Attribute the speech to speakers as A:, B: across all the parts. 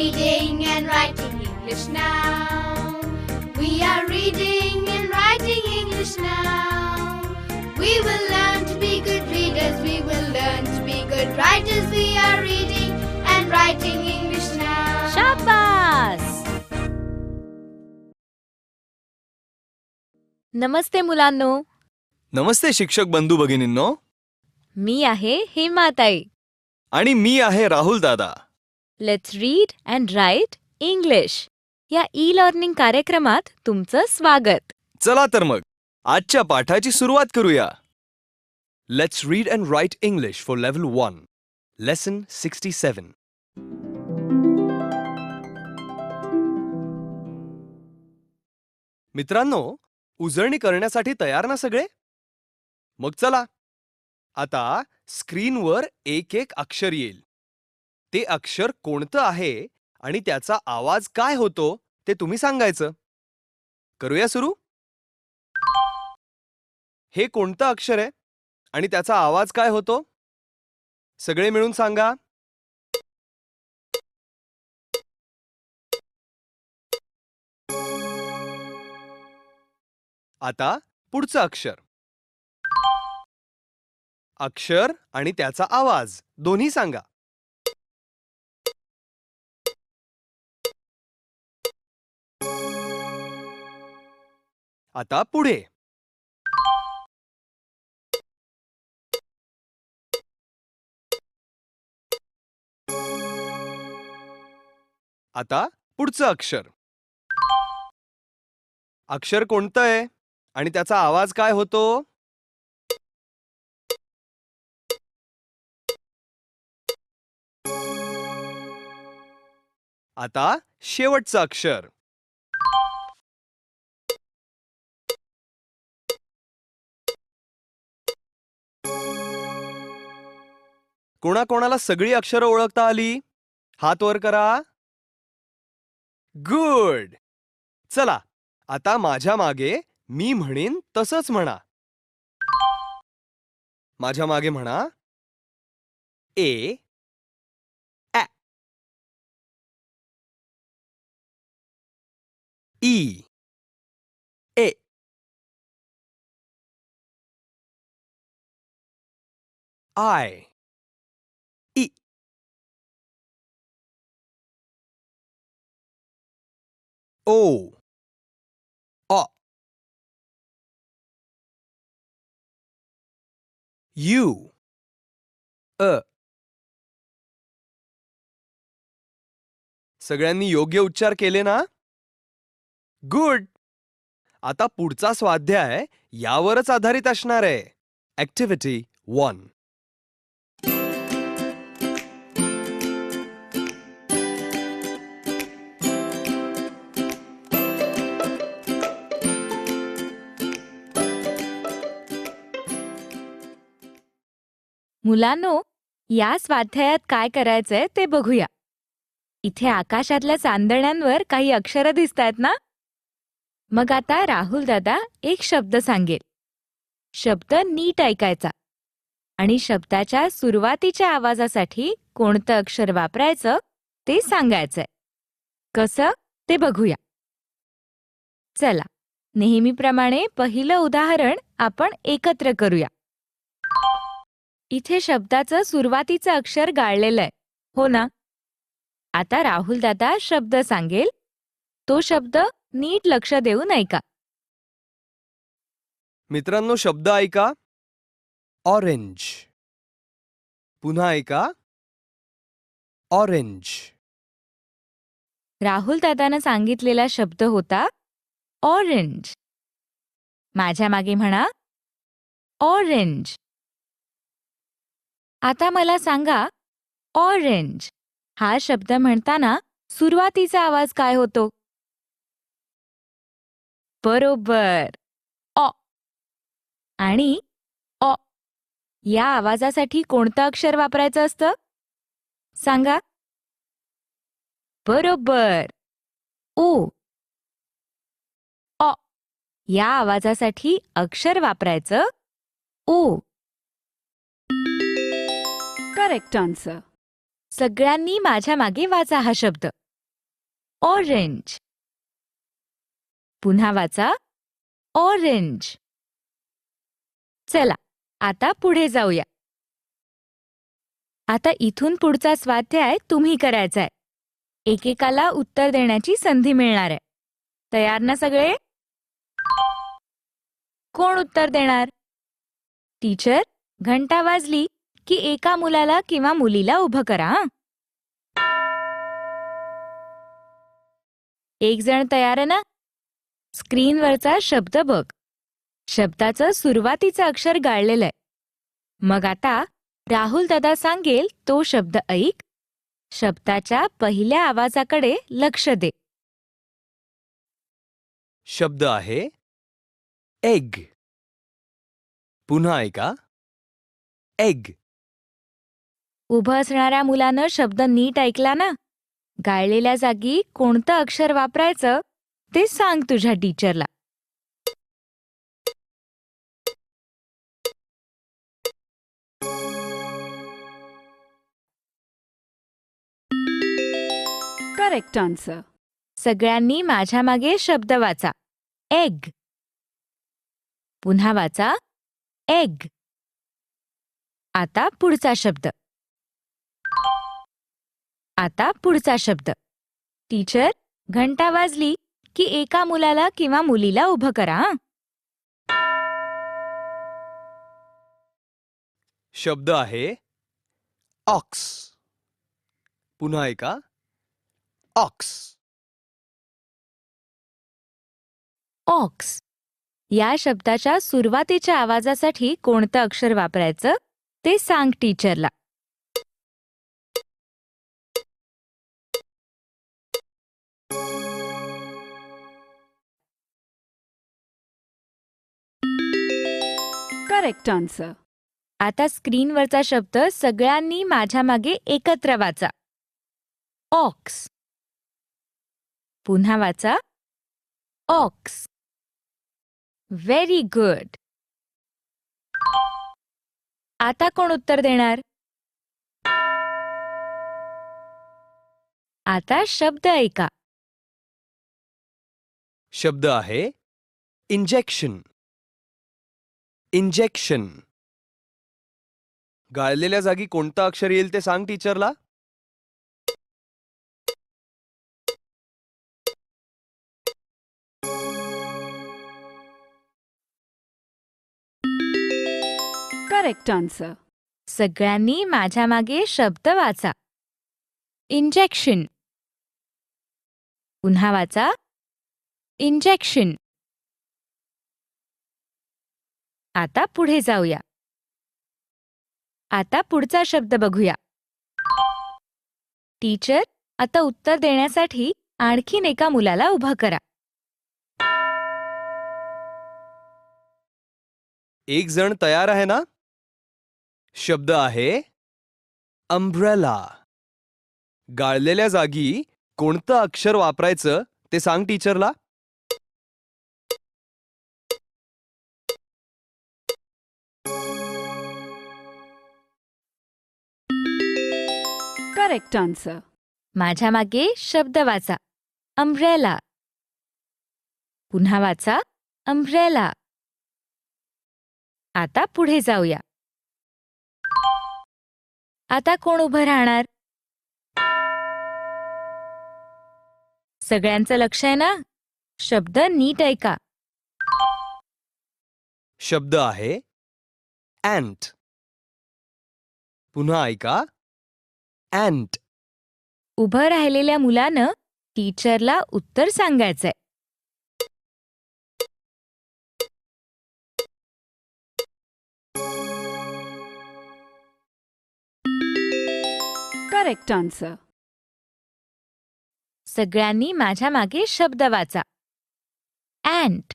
A: reading and writing English now. We are reading and writing English now. We will learn to be good readers. We will learn to be good writers. We are reading and writing English now.
B: शाबास. नमस्ते मुलांनो.
C: नमस्ते शिक्षक बंधू भगिनींनो.
B: मी आहे हेमाताई.
C: आणि मी आहे राहुल दादा.
B: Let's read and write English या e-learning कार्यक्रमात तुमचं स्वागत.
C: चला तर मग आजच्या पाठाची सुरुवात करूया. Let's read and write English for level 1. Lesson 67. मित्रांनो, उजळणी करण्यासाठी तयार ना सगळे? मग चला. आता स्क्रीनवर एक एक अक्षर येईल. ते अक्षर कोणतं आहे आणि त्याचा आवाज काय होतो ते तुम्ही सांगायचं. करूया सुरू. हे कोणतं अक्षर आहे आणि त्याचा आवाज काय होतो? सगळे मिळून सांगा. आता पुढचं अक्षर. अक्षर आणि त्याचा आवाज दोन्ही सांगा. आता पुढे. आता पुढचं अक्षर. अक्षर कोणतं आहे आणि त्याचा आवाज काय होतो? आता शेवटचं अक्षर. कोणाकोणाला सगळी अक्षरं ओळखता आली? हात वर करा. गुड. चला, आता माझ्या मागे मी म्हणेन तसंच म्हणा. माझ्या मागे म्हणा. ए, ॲ, ई, ए, आय, ई, ओ, अ, यू, अ. सगळ्यांनी योग्य उच्चार केले ना? गुड. आता पुढचा स्वाध्याय यावरच आधारित असणार आहे. ॲक्टिव्हिटी 1.
B: मुलांनो, या स्वाध्यायात काय करायचंय ते बघूया. इथे आकाशातल्या चांदण्यांवर काही अक्षरं दिसतायत ना? मग आता राहुल दादा एक शब्द सांगेल. शब्द नीट ऐकायचा आणि शब्दाच्या सुरुवातीच्या आवाजासाठी कोणतं अक्षर वापरायचं ते सांगायचंय. कसं ते बघूया. चला, नेहमीप्रमाणे पहिलं उदाहरण आपण एकत्र करूया. इथे शब्दाचं सुरुवातीचं अक्षर गाळलेलं आहे, हो ना? आता राहुल दादा शब्द सांगेल. तो शब्द नीट लक्ष देऊन ऐका.
C: मित्रांनो, शब्द ऐका. ऑरेंज. पुन्हा ऐका. ऑरेंज.
B: राहुल दादानं सांगितलेला शब्द होता ऑरेंज. माझ्या मागे म्हणा ऑरेंज. आता मला सांगा, ऑरेंज हा शब्द म्हणताना सुरुवातीचा आवाज काय होतो? बरोबर, ऑ. आणि ऑ या आवाजासाठी कोणतं अक्षर वापरायचं असतं? सांगा. बरोबर, ओ. ऑ या आवाजासाठी अक्षर वापरायचं ओ.
D: Correct answer.
B: सगळ्यांनी माझ्या मागे वाचा हा शब्द. ऑरेंज. पुन्हा वाचा ऑरेंज. चला आता पुढे जाऊया. आता इथून पुढचा स्वाध्याय तुम्ही करायचा आहे. एकेकाला उत्तर देण्याची संधी मिळणार आहे. तयार ना सगळे? कोण उत्तर देणार? टीचर, घंटा वाजली की एका मुलाला किंवा मुलीला उभं करा. हं? एक जण तयार आहे ना? स्क्रीनवरचा शब्द बघ. शब्दाचं सुरुवातीचं अक्षर गाळलेलं आहे. मग आता राहुल दादा सांगेल तो शब्द ऐक. शब्दाच्या पहिल्या आवाजाकडे लक्ष दे.
C: शब्द आहे एग. पुन्हा ऐका. एग.
B: उभं असणाऱ्या मुलानं शब्द नीट ऐकला ना? गाळलेल्या जागी कोणतं अक्षर वापरायचं ते सांग तुझ्या टीचरला.
D: Correct answer.
B: सगळ्यांनी माझ्या मागे शब्द वाचा. एग. पुन्हा वाचा एग. आता पुढचा शब्द. आता पुढचा शब्द. टीचर, घंटा वाजली की एका मुलाला किंवा मुलीला उभं करा. हं?
C: शब्द आहे ऑक्स. पुन्हा ऐका. ऑक्स.
B: ऑक्स. या शब्दाच्या सुरुवातीच्या आवाजासाठी कोणतं अक्षर वापरायचं ते सांग टीचरला.
D: Correct answer.
B: आता स्क्रीनवरचा शब्द सगळ्यांनी माझ्या मागे एकत्र वाचा. ऑक्स. पुन्हा वाचा ऑक्स. Very good. आता कोण उत्तर देणार? आता शब्द ऐका.
C: शब्द आहे इंजेक्शन. इंजेक्शन. गाळलेल्या जागी कोणतं अक्षर येईल ते सांग टीचरला.
D: Correct answer.
B: सगळ्यांनी माझ्या मागे शब्द वाचा. इंजेक्शन. पुन्हा वाचा इंजेक्शन. आता पुढे जाऊया. आता पुढचा शब्द बघूया. टीचर, आता उत्तर देण्यासाठी आणखीन एका मुलाला उभं करा.
C: एक जण तयार आहे ना? शब्द आहे अम्ब्रेला. गाळलेल्या जागी कोणतं अक्षर वापरायचं ते सांग टीचरला.
D: Correct answer.
B: माझ्या मागे शब्द वाचा. अम्ब्रेला. पुन्हा वाचा अम्ब्रेला. आता पुढे जाऊया. आता कोण उभं राहणार? सगळ्यांचं लक्ष आहे ना? शब्द नीट ऐका.
C: शब्द आहे अँट. पुन्हा ऐका. अँट.
B: उभं राहिलेल्या मुलानं टीचरला उत्तर सांगायचंय.
D: Correct answer.
B: सगळ्यांनी माझ्या मागे शब्द वाचा. अँट.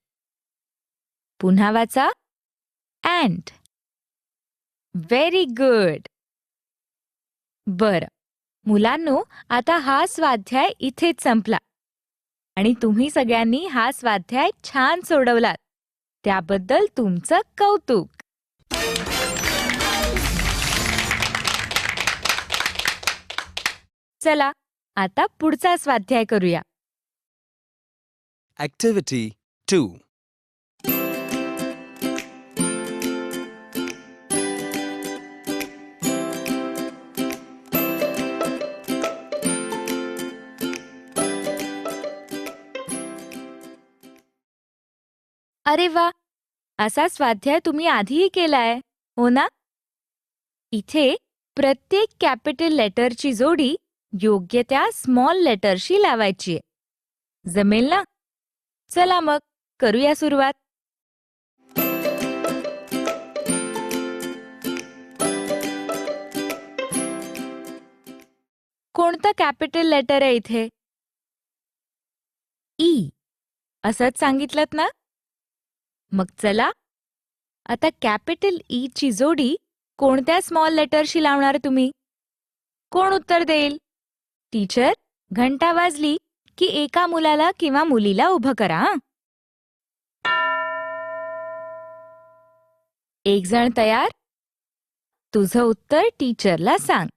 B: पुन्हा वाचा अँट. Very good. बरं मुलांनो, आता हा स्वाध्याय इथेच संपला आणि तुम्ही सगळ्यांनी हा स्वाध्याय छान सोडवलात. त्याबद्दल तुमचं कौतुक. चला आता पुढचा स्वाध्याय करूया.
C: Activity 2.
B: अरे वा, असा स्वाध्याय तुम्ही आधीही केलाय हो ना? इथे प्रत्येक कॅपिटल लेटरची जोडी योग्य त्या स्मॉल लेटरशी लावायची आहे. जमेल ना? चला मग करूया सुरुवात. कोणतं कॅपिटल लेटर आहे इथे? ई. असंच सांगितलं ना? मग चला आता कॅपिटल ई ची जोडी कोणत्या स्मॉल लेटरशी लावणार तुम्ही? कोण उत्तर देईल? टीचर, घंटा वाजली की एका मुलाला किंवा मुलीला उभं करा. हं? एक जण तयार? तुझं उत्तर टीचरला सांग.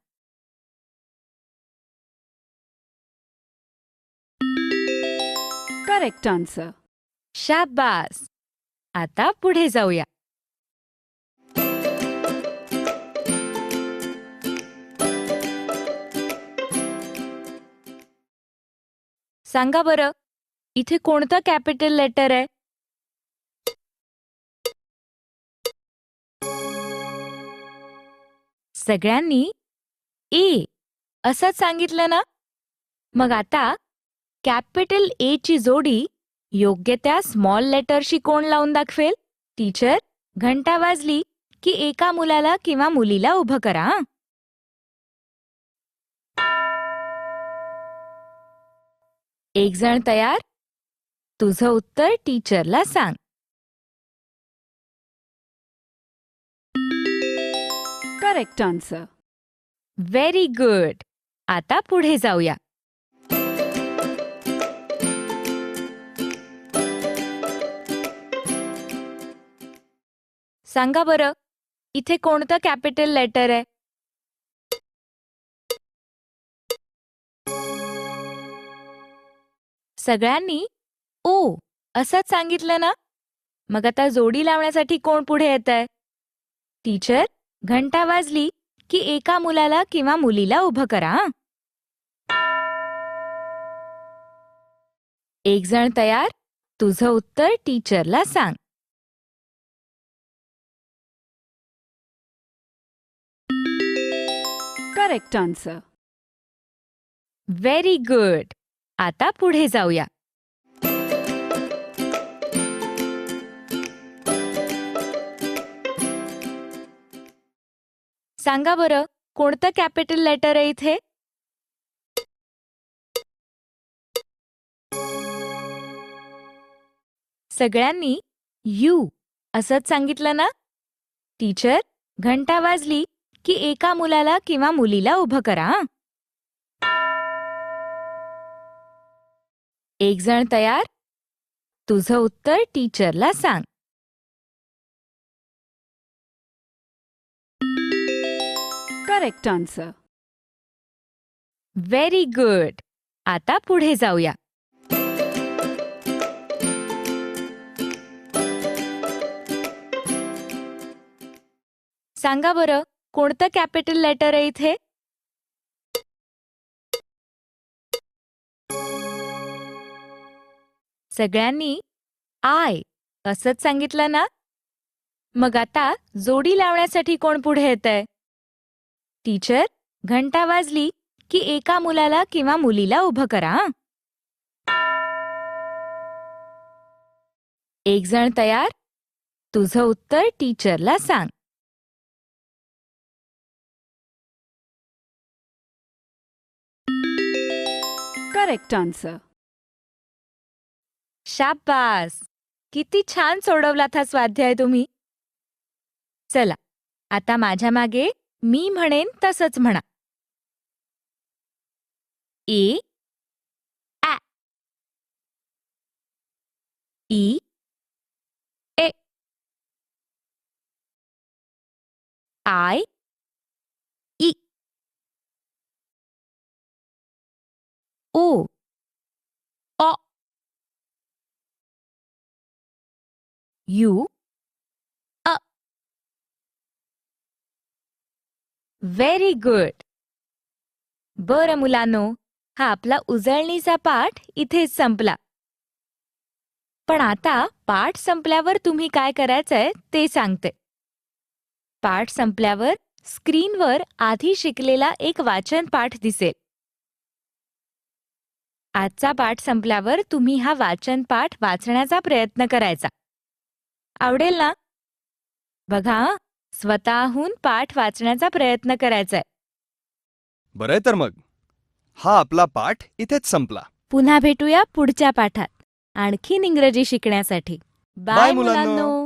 D: Correct answer.
B: शाबास. आता पुढे जाऊया. सांगा बरं, इथे कोणतं कॅपिटल लेटर आहे? सगळ्यांनी ए असंच सांगितलं ना? मग आता कॅपिटल ए ची जोडी योग्य त्या स्मॉल लेटरशी कोण लावून दाखवेल? टीचर, घंटा वाजली की एका मुलाला किंवा मुलीला उभं करा. हं? एक जण तयार? तुझं उत्तर टीचरला सांग.
D: Correct answer.
B: Very good. आता पुढे जाऊया. सांगा बरं, इथे कोणतं कॅपिटल लेटर आहे? सगळ्यांनी ओ असंच सांगितलं ना? मग आता जोडी लावण्यासाठी कोण पुढे येतंय? टीचर, घंटा वाजली की एका मुलाला किंवा मुलीला उभं करा. हं? एक जण तयार? तुझं उत्तर टीचरला सांग.
D: Correct answer.
B: Very good. आता पुढे जाऊया. सांगा बरं, कोणतं कॅपिटल लेटर आहे इथे? सगळ्यांनी यू असंच सांगितलं ना? टीचर, घंटा वाजली की एका मुलाला किंवा मुलीला उभं करा. हं? एक जण तयार? तुझं उत्तर टीचरला सांग.
D: Correct answer.
B: Very good. आता पुढे जाऊया. सांगा बरं, कोणतं कॅपिटल लेटर आहे इथे? सगळ्यांनी आय असंच सांगितलं ना? मग आता जोडी लावण्यासाठी कोण पुढे येतंय? टीचर, घंटा वाजली की एका मुलाला किंवा मुलीला उभं करा. हं? एक जण तयार? तुझं उत्तर टीचरला सांग.
D: Correct answer.
B: शाबास. किती छान सोडवलात हा स्वाध्याय तुम्ही. चला, आता माझ्या मागे मी म्हणेन तसंच म्हणा. ए ॲ ई ए आय ई ओ ऑ यू अ. Very good. बरं मुलांनो, हा आपला उजळणीचा पाठ इथेच संपला. पण आता पाठ संपल्यावर तुम्ही काय करायचंय ते सांगते. पाठ संपल्यावर स्क्रीनवर आधी शिकलेला एक वाचन पाठ दिसेल. आजचा पाठ संपल्यावर तुम्ही हा वाचन पाठ वाचण्याचा प्रयत्न करायचा. आवडेल ना? बघा हं, स्वतःहून पाठ वाचण्याचा प्रयत्न करायचाय.
C: बरंय तर मग. हा आपला पाठ इथेच संपला.
B: पुन्हा भेटूया पुढच्या पाठात आणखीन इंग्रजी शिकण्यासाठी.
C: बाय
B: बाय
C: मुलांनो.
B: मुलांनो.